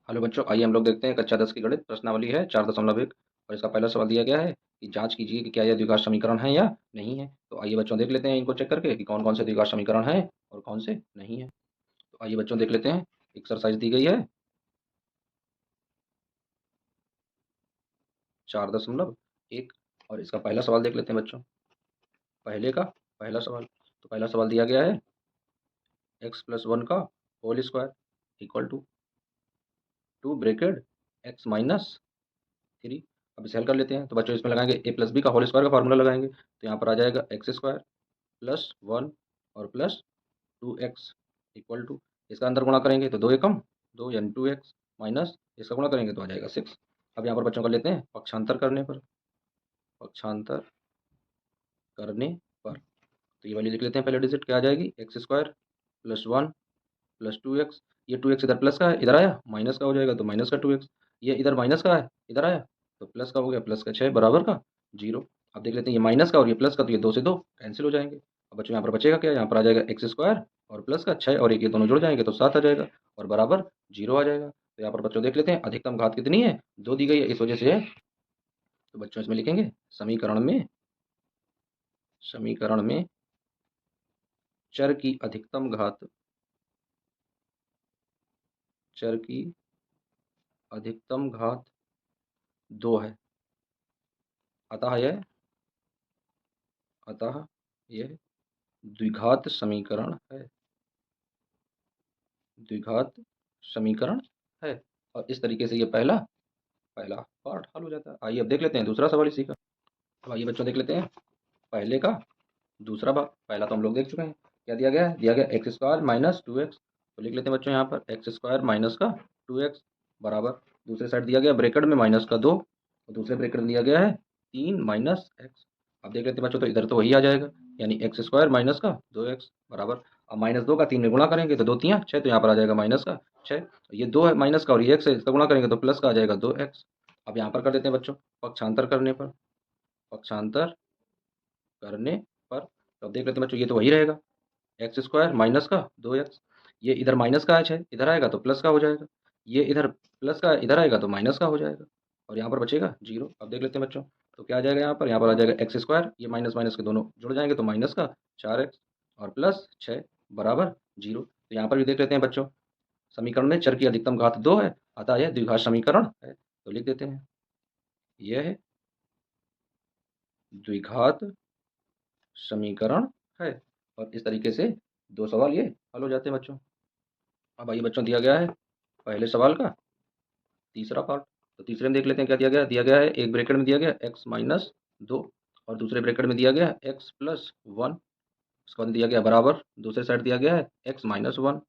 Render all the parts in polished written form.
Hello बच्चों, आइए हम लोग देखते हैं कक्षा 10 की गणित प्रश्नावली है 4.1 और इसका पहला सवाल दिया गया है कि जांच कीजिए कि क्या यह द्विघात समीकरण है या नहीं है। तो आइए बच्चों देख लेते हैं इनको चेक करके कि कौन कौन से द्विघात समीकरण हैं और कौन से नहीं है। तो आइए बच्चों देख लेते हैं। एक्सरसाइज दी गई है 4.1 और इसका पहला सवाल देख लेते हैं बच्चों। पहले का पहला सवाल, तो पहला सवाल दिया गया है x+1 का whole square equal to 2 bracket x-3। अब इसे हल कर लेते हैं। तो बच्चों इसमें लगाएंगे a+b का होल स्क्वायर का फॉर्मूला लगाएंगे, तो यहाँ पर आ जाएगा x² + 1 और +2x इक्वल टू, इसका अंदर गुणा करेंगे तो 2 एकम 2 यानी 2x माइनस इसका गुणा करेंगे तो आ जाएगा 6। अब यहाँ पर बच्चों कर लेते हैं पक्षांतर करने पर। पक्षांतर करने पर तो ये वाली लिख लेते हैं, पहले डिजिट क्या आ जाएगी x² + 1 + 2x। ये 2x इधर प्लस का है, इधर आया माइनस का हो जाएगा तो माइनस का 2x। ये इधर माइनस का है, इधर आया तो प्लस का हो गया, प्लस का 6 बराबर का 0। अब देख लेते हैं ये माइनस का और ये प्लस का, तो ये 2 से 2 कैंसिल हो जाएंगे। अब बच्चों यहाँ पर बचेगा क्या, यहाँ पर आ जाएगा x² और प्लस का 6 और एक ये दोनों जुड़ जाएंगे तो 7 आ जाएगा और बराबर 0 आ जाएगा। तो यहाँ पर बच्चों देख लेते हैं अधिकतम घात कितनी है, 2 दी गई है इस वजह से है। तो बच्चों इसमें लिखेंगे समीकरण में चर की अधिकतम घात, चर की अधिकतम घात 2 है। अतः यह अतः यह द्विघात समीकरण है, द्विघात समीकरण है। और इस तरीके से ये पहला पहला पार्ट हल हो जाता है। आइए अब देख लेते हैं दूसरा सवाल इसी का। तो आइए बच्चों देख लेते हैं पहले का दूसरा भाग। पहला तो हम लोग देख चुके हैं, क्या दिया गया है, दिया गया x² - 2x। तो लिख लेते हैं बच्चों यहाँ पर x² - का 2x बराबर, दूसरे साइड दिया गया ब्रैकेट में -2 और दूसरे ब्रैकेट में दिया गया है 3 - x। अब देख लेते हैं बच्चों, तो इधर तो वही आ जाएगा यानी x² - का 2x बराबर। अब -2 का 3 में गुणा करेंगे तो 2 तियाँ 6, तो यहाँ पर आ जाएगा -6। ये 2 है माइनस का और ये x है, इसका गुणा करेंगे तो प्लस का आ जाएगा 2x। अब यहाँ पर कर देते हैं बच्चों पक्षांतर करने पर। पक्षांतर करने पर तो अब देख लेते हैं बच्चों, ये तो वही रहेगा x² - का 2x। ये इधर माइनस का है, इधर आएगा तो प्लस का हो जाएगा। ये इधर प्लस का इधर आएगा तो माइनस का हो जाएगा और यहाँ पर बचेगा 0। अब देख लेते हैं बच्चों, तो क्या आ जाएगा यहाँ पर आ जाएगा x², ये माइनस माइनस के दोनों जुड़ जाएंगे तो माइनस का 4x और प्लस 6 बराबर 0। तो यहाँ पर भी देख लेते हैं बच्चों, समीकरण में चर की अधिकतम घात 2 है, अतः यह द्विघात समीकरण है। तो लिख देते हैं यह द्विघात समीकरण है। और इस तरीके से 2 सवाल ये हल हो जाते हैं बच्चों। अब आइए बच्चों दिया गया है पहले सवाल का तीसरा पार्ट। तो तीसरे में देख लेते हैं क्या दिया गया है। दिया गया है एक ब्रैकेट में दिया गया x-2 और दूसरे ब्रैकेट में दिया गया है x+1। उसके बाद दिया गया बराबर, दूसरे साइड दिया गया है x-1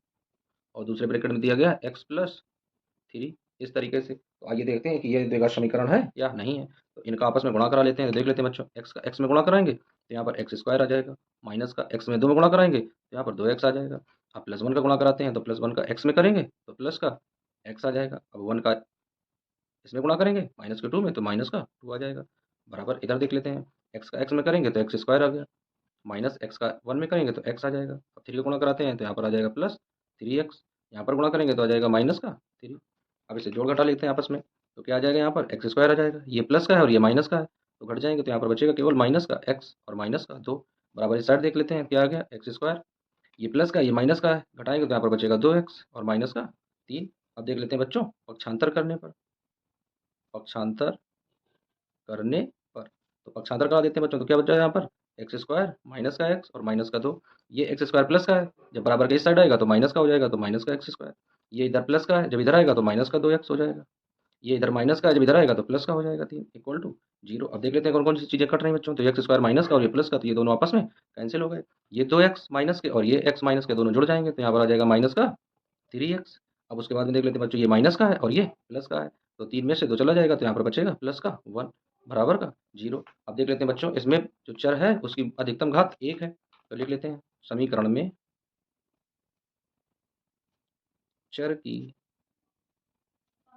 और दूसरे ब्रैकेट में दिया गया है x+3। इस तरीके से तो आइए देखते हैं कि ये द्विघात समीकरण है या नहीं है। तो इनका आपस में गुणा करा लेते हैं। तो देख लेते हैं बच्चों, x का x में गुणा कराएंगे तो यहाँ पर x² आ जाएगा, माइनस का x में 2 में गुणा कराएंगे तो यहाँ पर 2x आ जाएगा। अब +1 का गुणा कराते हैं तो +1 का x में करेंगे तो प्लस का x आ जाएगा। अब 1 का इसमें गुणा करेंगे माइनस के 2 में तो माइनस का 2 आ जाएगा बराबर। इधर देख लेते हैं, x का x में करेंगे तो x² आ गया, माइनस x का 1 में करेंगे तो x आ जाएगा। अब 3 का गुणा कराते हैं तो यहाँ पर आ जाएगा +3x, यहाँ पर गुणा करेंगे तो आ जाएगा माइनस का 3। अब इसे जोड़ घटा लेते हैं आपस में, तो क्या आ जाएगा यहाँ पर x² आ जाएगा, ये प्लस का है और ये माइनस का है तो घट जाएंगे तो यहाँ पर बचेगा केवल माइनस का x और माइनस का 2 बराबर। इस साइड देख लेते हैं क्या आ गया x², ये प्लस का ये माइनस का है, घटाएंगे तो यहाँ पर बचेगा 2x और माइनस का 3। अब देख लेते हैं बच्चों पक्षांतर करने पर। पक्षांतर करने पर तो पक्षांतर करा देते हैं बच्चों, तो क्या बचा यहाँ पर x² माइनस का x और माइनस का 2। ये x² प्लस का है, जब बराबर के इस साइड आएगा तो माइनस का हो जाएगा तो माइनस का x²। ये इधर प्लस का है, जब इधर आएगा तो माइनस का 2x हो जाएगा। ये इधर माइनस का है, जब इधर आएगा तो प्लस का हो जाएगा 3 इक्वल टू 0। अब देख लेते हैं कौन कौन सी चीजें कट रही हैं बच्चों। तो x² माइनस का और ये प्लस का, तो ये दोनों आपस में कैंसिल हो गए। ये 2x माइनस के और ये x माइनस के दोनों जुड़ जाएंगे तो यहाँ पर आ जाएगा माइनस का 3x। अब उसके बाद में देख लेते हैं बच्चों, ये माइनस का है और ये प्लस का है, तो 3 में से 2 चला जाएगा तो यहाँ पर बचेगा प्लस का 1 बराबर का 0। अब देख लेते हैं बच्चों, इसमें जो चर है उसकी अधिकतम घात 1 है। तो लिख लेते हैं समीकरण में चर की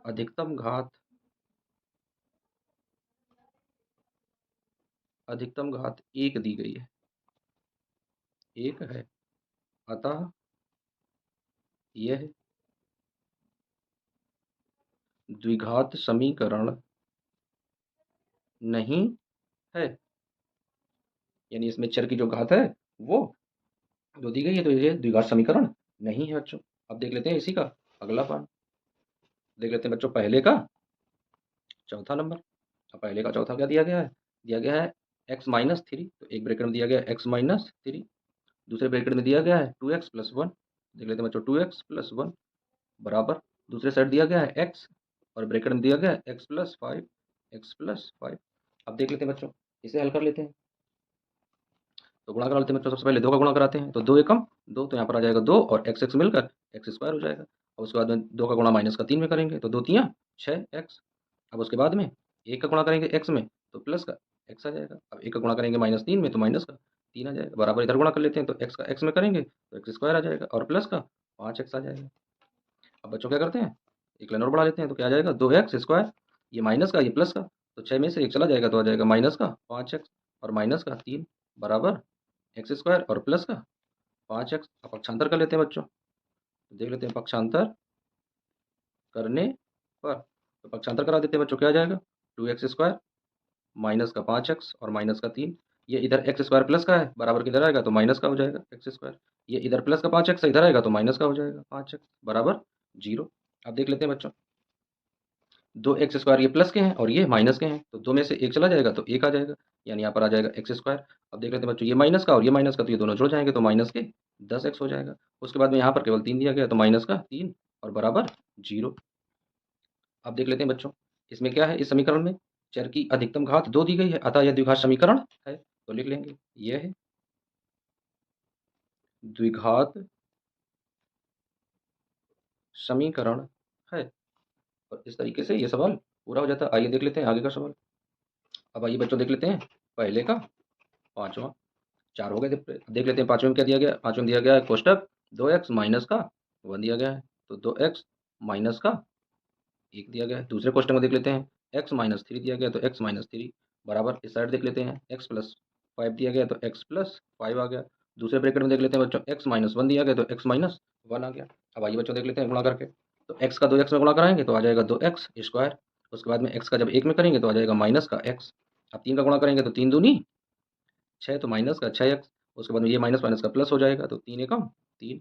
अधिकतम घात, अधिकतम घात 1 दी गई है, 1 है। अतः यह द्विघात समीकरण नहीं है, यानी इसमें चर की जो घात है वो जो दी गई है, तो ये द्विघात समीकरण नहीं है बच्चों। अब देख लेते हैं इसी का अगला पार्ट। देख लेते हैं बच्चों पहले का चौथा नंबर। अब पहले का चौथा क्या दिया गया है? दिया गया है x-3, तो एक ब्रैकेट में दिया गया है x-3, दूसरे ब्रैकेट में दिया गया है 2x+1। देख लेते हैं बच्चों 2x+1 बराबर, दूसरे साइड दिया गया है x और ब्रैकेट में दिया गया है x+5। अब देख लेते हैं बच्चों, इसे हल कर लेते हैं। तो गुणा करा लेते हैं बच्चों, सबसे पहले 2 का गुणा कराते हैं, तो 2 एकम 2, तो यहाँ पर आ जाएगा 2 और x मिलकर x² हो जाएगा। और उसके बाद में 2 का गुणा माइनस का 3 में करेंगे, तो 2 तियाँ 6x। अब उसके बाद में 1 का गुणा करेंगे x में, तो प्लस का x आ जाएगा। अब 1 का गुणा करेंगे -3 में, तो माइनस का 3 आ जाएगा। बराबर इधर गुणा कर लेते हैं, तो x का x में करेंगे तो x² आ जाएगा और प्लस का 5x आ जाएगा। अब बच्चों क्या करते हैं, एक लाइन और बढ़ा लेते हैं, तो क्या आ जाएगा 2x², ये माइनस का ये प्लस का, तो 6 में से 1 चला जाएगा तो आ जाएगा माइनस का 5x और माइनस का 3 बराबर x² और प्लस का 5x। अब पक्षांतर कर लेते हैं बच्चों, तो देख लेते हैं पक्षांतर करने पर, तो पक्षांतर करा देते हैं बच्चों, क्या आ जाएगा 2x² माइनस का 5x और माइनस का 3। ये इधर x² प्लस का है, बराबर किधर आएगा तो माइनस का हो जाएगा x²। ये इधर प्लस का 5x इधर आएगा तो माइनस का हो जाएगा 5x बराबर 0। अब देख लेते हैं बच्चों, 2x² ये प्लस के हैं और ये माइनस के हैं, तो 2 में से 1 चला जाएगा तो 1 आ जाएगा, यानी यहाँ पर आ जाएगा x²। अब देख लेते हैं बच्चों, ये माइनस का और ये माइनस का, तो ये दोनों जुड़ जाएंगे तो माइनस के 10x हो जाएगा। उसके बाद में यहाँ पर केवल 3 दिया गया, तो माइनस का 3 और बराबर 0। अब देख लेते हैं बच्चों, इसमें क्या है, इस समीकरण में चर की अधिकतम घात 2 दी गई है, अतः यह द्विघात समीकरण है। तो लिख लेंगे यह है द्विघात समीकरण है। और इस तरीके से ये सवाल पूरा हो जाता है। आइए देख लेते हैं आगे का सवाल। अब आइए बच्चों देख लेते हैं पहले का पांचवा। 4 हो गए थे। देख लेते हैं पांचवें में क्या दिया गया। पांचवें में दिया गया है कोष्टक 2x माइनस का 1 दिया गया है, तो 2x माइनस का 1 दिया गया है। दूसरे क्वेश्चन में देख लेते हैं x-3 दिया गया है, तो x-3 बराबर, इस साइड देख लेते हैं x+5 दिया गया है, तो x+5 आ गया। दूसरे ब्रैकेट में देख लेते हैं बच्चों x-1 दिया गया है, तो x-1 आ गया। अब आइए बच्चों देख लेते हैं गुणा करके, तो x का 2x में गुणा कराएंगे तो आ जाएगा 2x²। उसके बाद में x का जब 1 में करेंगे तो आ जाएगा माइनस का x। अब 3 का गुणा करेंगे तो 3 दूनी 6, तो माइनस का 6x। उसके बाद में ये माइनस माइनस का प्लस हो जाएगा, तो 3 एकम 3,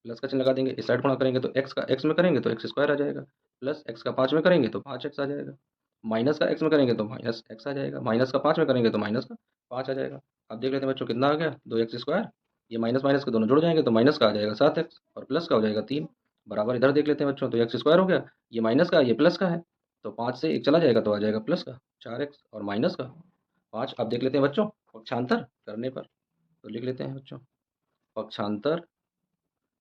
प्लस का चिन्ह लगा देंगे। इस साइड गुणा करेंगे तो x का x में करेंगे तो x² आ जाएगा, प्लस x का 5 में करेंगे तो 5x आ जाएगा, माइनस का x में करेंगे तो माइनस x आ जाएगा, माइनस का 5 में करेंगे तो माइनस का 5 आ जाएगा। अब देख लेते हैं बच्चों कितना आ गया 2x²। ये माइनस माइनस के दोनों जुड़ जाएंगे, तो माइनस का आ जाएगा 7x और प्लस का हो जाएगा 3 बराबर। इधर देख लेते हैं बच्चों, तो x² हो गया, ये माइनस का ये प्लस का है, तो 5 से 1 चला जाएगा तो आ जाएगा प्लस का 4x और माइनस का 5। अब देख लेते हैं बच्चों पक्षांतर करने पर, तो लिख लेते हैं बच्चों पक्षांतर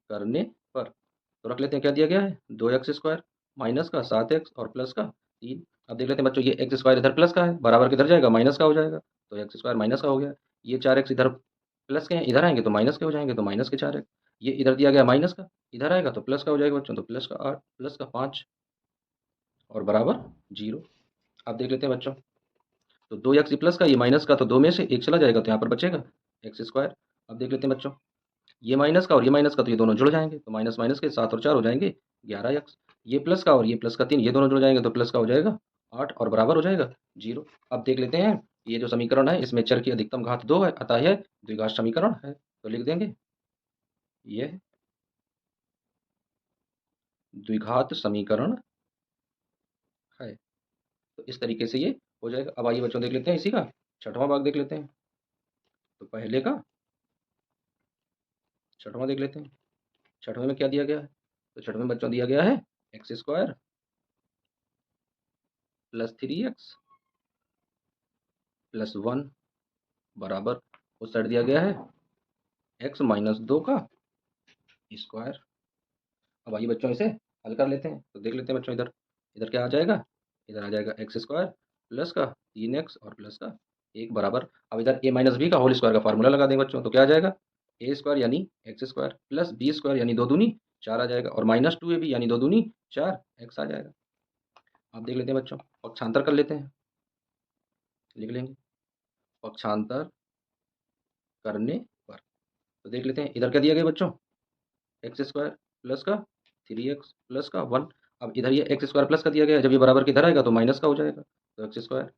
करने पर, तो रख लेते हैं क्या दिया गया है 2x² माइनस का 7x और प्लस का 3। अब देख लेते हैं बच्चों, ये x² इधर प्लस का है, बराबर किधर जाएगा माइनस का हो जाएगा, तो x² माइनस का हो गया। ये 4x इधर प्लस के हैं, इधर आएंगे तो माइनस के हो जाएंगे, तो माइनस के 4x। ये इधर दिया गया माइनस का, इधर आएगा तो प्लस का हो जाएगा बच्चों, तो प्लस का 8 प्लस का 5 और बराबर 0। अब देख लेते हैं बच्चों, तो 2x प्लस का ये माइनस का, तो 2 में से 1 चला जाएगा तो यहाँ पर बचेगा x²। अब देख लेते हैं बच्चों, ये माइनस का और ये माइनस का, तो ये दोनों जुड़ जाएंगे, तो माइनस माइनस के 7 और 4 हो जाएंगे 11x। ये प्लस का और ये प्लस का 3, ये दोनों जुड़ जाएंगे, तो प्लस का हो जाएगा 8 और बराबर हो जाएगा 0। अब देख लेते हैं, ये जो समीकरण है इसमें चर की अधिकतम घात 2 है, अतः यह द्विघात समीकरण है। तो लिख देंगे यह द्विघात समीकरण है। तो इस तरीके से ये हो जाएगा। अब आइए बच्चों देख लेते हैं इसी का छठवां भाग देख लेते हैं। तो पहले का छठवां देख लेते हैं। छठवें में क्या दिया गया है, तो छठवें में बच्चों दिया गया है x² + 3x + 1 बराबर, उस साइड दिया गया है x-2 का स्क्वायर। अब आइए बच्चों इसे हल कर लेते हैं, तो देख लेते हैं बच्चों, इधर इधर क्या आ जाएगा, इधर आ जाएगा x² प्लस का 3x और प्लस का 1 बराबर। अब इधर a-b का होल स्क्वायर का फार्मूला लगा देंगे बच्चों, तो क्या आ जाएगा a² यानी x² प्लस b² यानी 2 दूनी 4 आ जाएगा, और -2ab यानी 2 दूनी 4 x आ जाएगा। अब देख लेते हैं बच्चों पक्षांतर कर लेते हैं, लिख लेंगे पक्षांतर करने पर, तो देख लेते हैं इधर क्या दिया गया बच्चों x² प्लस का 3x प्लस का 1। अब इधर ये एक्स स्क्वायर प्लस का दिया गया है, जब ये बराबर के इधर आएगा तो माइनस का हो जाएगा, तो एक्स स्क्वायर।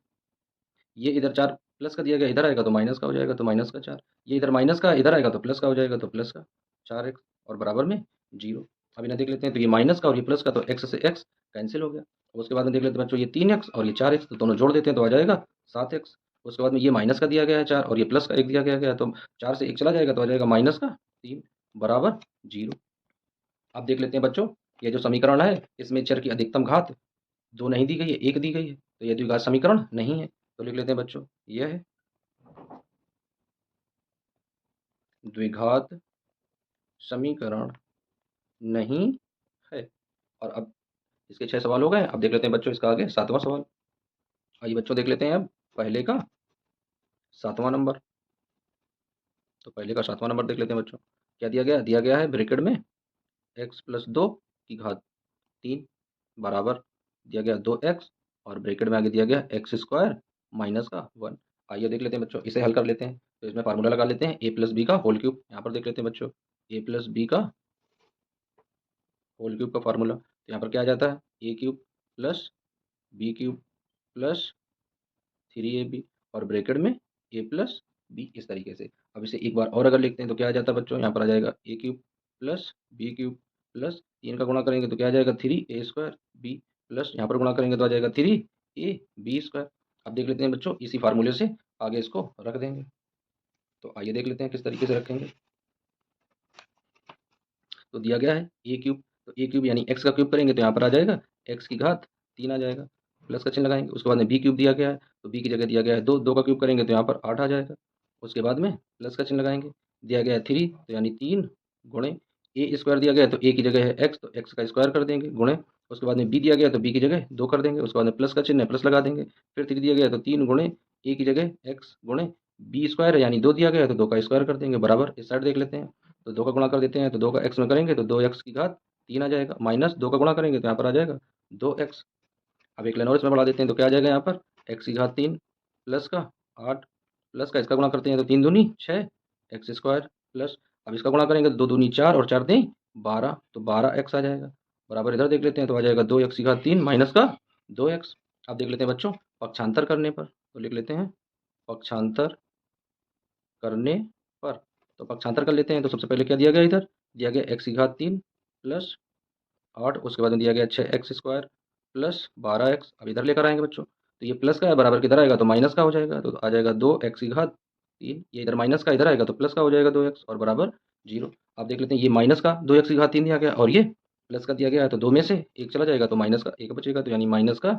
ये इधर 4 प्लस का दिया गया, इधर आएगा तो माइनस का हो जाएगा, तो माइनस का 4। ये इधर माइनस का, इधर आएगा तो प्लस का हो जाएगा, तो प्लस का 4x और बराबर में 0। अब इन्हें देख लेते हैं, तो ये माइनस का और ये प्लस का, तो एक्स से एक्स कैंसिल हो गया। और उसके बाद में देख लेते हैं बच्चों, ये 3x और ये 4x, तो दोनों जोड़ देते हैं तो आ जाएगा 7x। उसके बाद में ये माइनस का दिया गया है 4 और ये प्लस का 1 दिया गया है, तो 4 से 1 चला जाएगा तो आ जाएगा माइनस का 3 बराबर 0। अब देख लेते हैं बच्चों, ये जो समीकरण है इसमें चर की अधिकतम घात 2 नहीं दी गई है, 1 दी गई है, तो ये द्विघात समीकरण नहीं है। तो लिख लेते हैं बच्चों, यह है द्विघात समीकरण नहीं है। और अब इसके 6 सवाल हो गए। अब देख लेते हैं बच्चों इसका आगे 7वां सवाल। आइए बच्चों देख लेते हैं अब पहले का 7वां नंबर। तो पहले का 7वां नंबर देख लेते हैं बच्चों। क्या दिया गया है ब्रैकेट में x प्लस 2 की घात 3 बराबर दिया गया 2x, और ब्रैकेट में आगे दिया गया एक्स स्क्वायर माइनस का 1। आइए देख लेते हैं बच्चों, इसे हल कर लेते हैं। तो इसमें फार्मूला लगा लेते हैं, ए प्लस बी का होल क्यूब। यहाँ पर देख लेते हैं बच्चों, ए प्लस बी का होल क्यूब का फार्मूला, तो यहाँ पर क्या आ जाता है, A cube plus B cube plus 3ab और ब्रैकेट में ए प्लस बी, इस तरीके से। अब इसे एक बार और अगर लिखते हैं तो क्या आ जाता है बच्चों, यहाँ पर आ जाएगा A cube plus B cube plus 3 का गुणा करेंगे तो क्या आ जाएगा 3a² बी, प्लस यहाँ पर गुणा करेंगे तो आ जाएगा 3ab²। अब देख लेते हैं बच्चों, इसी फार्मूले से आगे इसको रख देंगे। तो आइए देख लेते हैं किस तरीके से रखेंगे। तो दिया गया है ए क्यूब, तो ए क्यूब यानी एक्स का क्यूब करेंगे तो यहाँ पर आ जाएगा एक्स की घात 3 आ जाएगा, प्लस का चिन्ह लगाएंगे। उसके बाद में बी क्यूब दिया गया है, तो बी की जगह दिया गया है 2, 2 का क्यूब करेंगे तो यहाँ पर 8 आ जाएगा। उसके बाद में प्लस का चिन्ह लगाएंगे, दिया गया है 3, तो यानी 3 गुणे ए स्क्वायर दिया गया है, तो ए की जगह है एक्स, तो एक्स का स्क्वायर कर देंगे गुणे। उसके बाद में बी दिया गया है तो बी की जगह 2 कर देंगे। उसके बाद में प्लस का चिन्ह है, प्लस लगा देंगे। फिर 3 दिया गया है तो 3 गुणे ए की जगह एक्स गुणे बी स्क्वायर है, यानी 2 दिया गया है तो 2 का स्क्वायर कर देंगे बराबर। इस साइड देख लेते हैं, तो 2 का गुणा कर देते हैं, तो 2 का एक्स में करेंगे तो 2x की घात 3 आ जाएगा, माइनस 2 का गुणा करेंगे तो यहाँ पर आ जाएगा 2x। अब एक लाइन और इसमें बढ़ा देते हैं तो क्या आ जाएगा यहाँ पर, x की घात 3 प्लस का 8 प्लस का इसका गुणा करते हैं तो 3 दूनी 6 एक्स स्क्वायर प्लस, अब इसका गुणा करेंगे तो 2 दूनी 4 और 4 दें 12, तो 12x आ जाएगा बराबर। इधर देख लेते हैं तो आ जाएगा 2x की घात 3 माइनस का 2x। अब देख लेते हैं बच्चों पक्षांतर करने पर, तो लिख लेते हैं पक्षांतर करने पर। तो पक्षांतर कर लेते हैं, तो सबसे पहले क्या दिया गया, इधर दिया गया x की घात 3 प्लस 8, उसके बाद में दिया गया 6x² प्लस 12x। अब इधर लेकर आएंगे बच्चों, तो ये प्लस का है बराबर किधर आएगा तो माइनस का हो जाएगा, तो आ जाएगा 2x की घात 3। ये इधर माइनस का, इधर आएगा तो प्लस का हो जाएगा 2x और बराबर 0। अब देख लेते हैं, ये माइनस का 2x की घात 3 दिया गया और ये प्लस का दिया गया है, तो 2 में से 1 चला जाएगा तो माइनस का 1 बचेगा, तो यानी माइनस का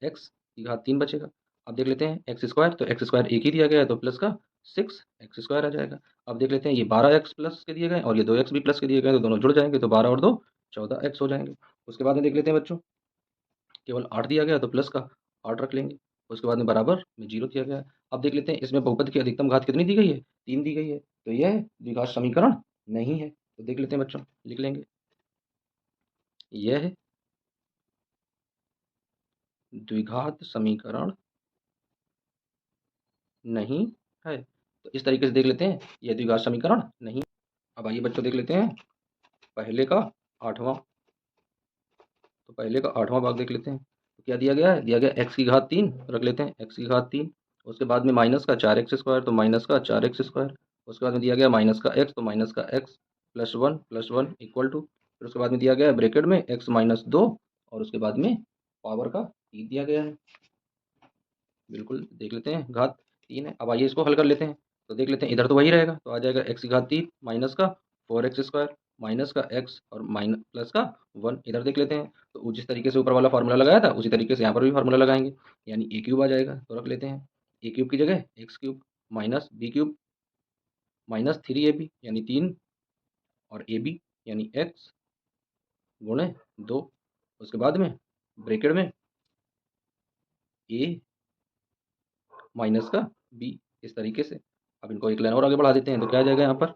एक्स की घात 3 बचेगा। अब देख लेते हैं एक्स स्क्वायर, तो एक्स स्क्वायर एक ही दिया गया है तो प्लस का 6x² आ जाएगा। अब देख लेते हैं ये 12x प्लस के दिए गए और ये 2x भी प्लस के दिए गए, तो दोनों जुड़ जाएंगे, तो 12 और 2 14x हो जाएंगे। उसके बाद में देख लेते हैं बच्चों, केवल 8 दिया गया है तो प्लस का 8 रख लेंगे। उसके बाद में बराबर में 0 दिया गया है। अब देख लेते हैं इसमें बहुपद की अधिकतम घात कितनी दी गई है, 3 दी गई है, तो यह द्विघात समीकरण नहीं है। तो देख लेते हैं बच्चों, लिख लेंगे यह द्विघात समीकरण नहीं है। तो इस तरीके से देख लेते हैं यह द्विघात समीकरण नहीं। अब आइए बच्चों देख लेते हैं पहले का 8वां। तो पहले का 8वां भाग देख लेते हैं, तो क्या दिया गया है, दिया गया x की घात 3 रख लेते हैं, x की घात 3। उसके बाद में माइनस का 4x², तो माइनस का 4x²। उसके बाद में दिया गया माइनस का x, तो माइनस का x plus one equal to, फिर उसके बाद में दिया गया है ब्रैकेट में x माइनस 2 और उसके बाद में पावर का 3 दिया गया है। बिल्कुल देख लेते हैं घात 3 है। अब आइए इसको हल कर लेते हैं, तो देख लेते हैं इधर तो वही रहेगा, तो आ जाएगा x की घात 3 माइनस का 4x² माइनस का x और माइनस प्लस का 1। इधर देख लेते हैं, तो जिस तरीके से ऊपर वाला फार्मूला लगाया था उसी तरीके से यहाँ पर भी फार्मूला लगाएंगे, यानी ए क्यूब आ जाएगा, तो रख लेते हैं ए क्यूब की जगह x cube minus b cube minus 3ab यानी 3 और ए बी यानी x गुणे 2। उसके बाद में ब्रैकेट में a माइनस का b, इस तरीके से। अब इनको एक लाइन और आगे बढ़ा देते हैं, तो क्या आ जाएगा यहाँ पर।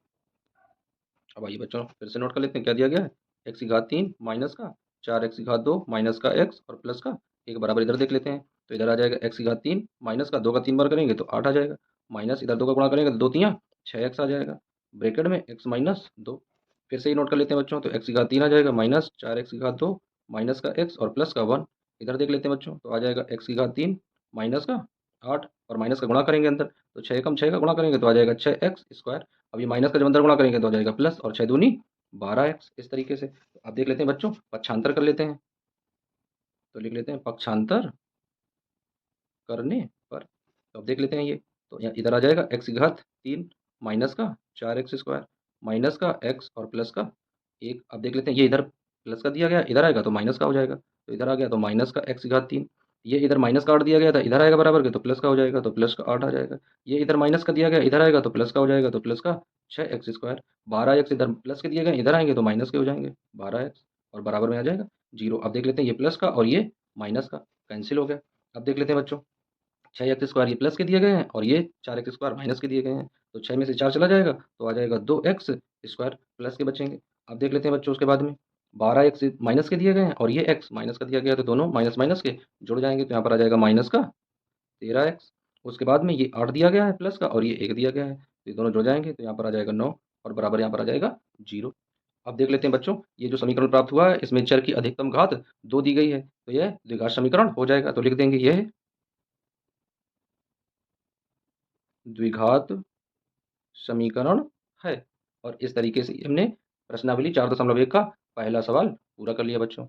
अब आइए बच्चों फिर से नोट कर लेते हैं, क्या दिया गया है, एक्स की घात 3 माइनस का 4x की घात 2 माइनस का x और प्लस का 1 बराबर। इधर देख लेते हैं, तो इधर आ जाएगा एक्स की घात 3 माइनस का 2 का 3 बार करेंगे तो 8 आ जाएगा, माइनस इधर 2 का गुणा करेंगे तो 2 तियाँ 6x आ जाएगा, ब्रैकेट में x माइनस 2। फिर से ही नोट कर लेते हैं बच्चों, तो एक्स की घात 3 आ जाएगा माइनस 4x की घात 2 माइनस का x और प्लस का 1। इधर देख लेते हैं बच्चों, तो आ जाएगा x की घात 3 माइनस का 8 और माइनस का गुणा करेंगे अंदर, तो 6 एकम 6 का गुणा करेंगे तो आ जाएगा 6x स्क्वायर। अब ये माइनस का जब अंदर गुणा करेंगे तो आ जाएगा प्लस, और 6 दूनी 12x। इस तरीके से तो अब देख लेते हैं बच्चों, पक्षांतर कर लेते हैं। तो लिख लेते हैं पक्षांतर करने पर। तो अब देख लेते हैं ये, तो यहाँ इधर आ जाएगा x की घात 3 माइनस का 4x स्क्वायर माइनस का x और प्लस का 1। अब देख लेते हैं, ये इधर प्लस का दिया गया, इधर आएगा तो माइनस का हो जाएगा, तो इधर आ गया तो माइनस का x की घात 3। ये इधर माइनस का 8 दिया गया था, इधर आएगा बराबर के तो प्लस का हो जाएगा, तो प्लस का 8 आ जाएगा। ये इधर माइनस का दिया गया, इधर आएगा तो प्लस का हो जाएगा, तो प्लस का 6x स्क्वायर। 12x इधर प्लस के दिए गए, इधर आएंगे तो माइनस के हो जाएंगे 12x, और बराबर में आ जाएगा 0। अब देख लेते हैं, ये प्लस का और ये माइनस का कैंसिल हो गया। अब देख लेते हैं बच्चों, 6x स्क्वायर ये प्लस के दिए गए हैं और ये 4x स्क्वायर माइनस के दिए गए हैं, तो 6 में से 4 चला जाएगा तो आ जाएगा 2x स्क्वायर प्लस के बचेंगे। अब देख लेते हैं बच्चों, उसके बाद में 12x माइनस के दिए गए हैं और ये x माइनस का दिया गया है, तो दोनों माइनस माइनस के जुड़ जाएंगे, तो यहाँ पर आ जाएगा माइनस का 13x। उसके बाद में ये 8 दिया गया है प्लस का और ये 1 दिया गया है, तो ये दोनों जुड़ जाएंगे, तो यहाँ पर आ जाएगा 9 और बराबर यहाँ पर आ जाएगा 0। अब देख लेते हैं बच्चों, ये जो समीकरण प्राप्त हुआ है इसमें चर की अधिकतम घात 2 दी गई है, तो यह द्विघात समीकरण हो जाएगा। तो लिख देंगे यह द्विघात समीकरण है। और इस तरीके से हमने प्रश्नावली 4.1 का पहला सवाल पूरा कर लिया बच्चों।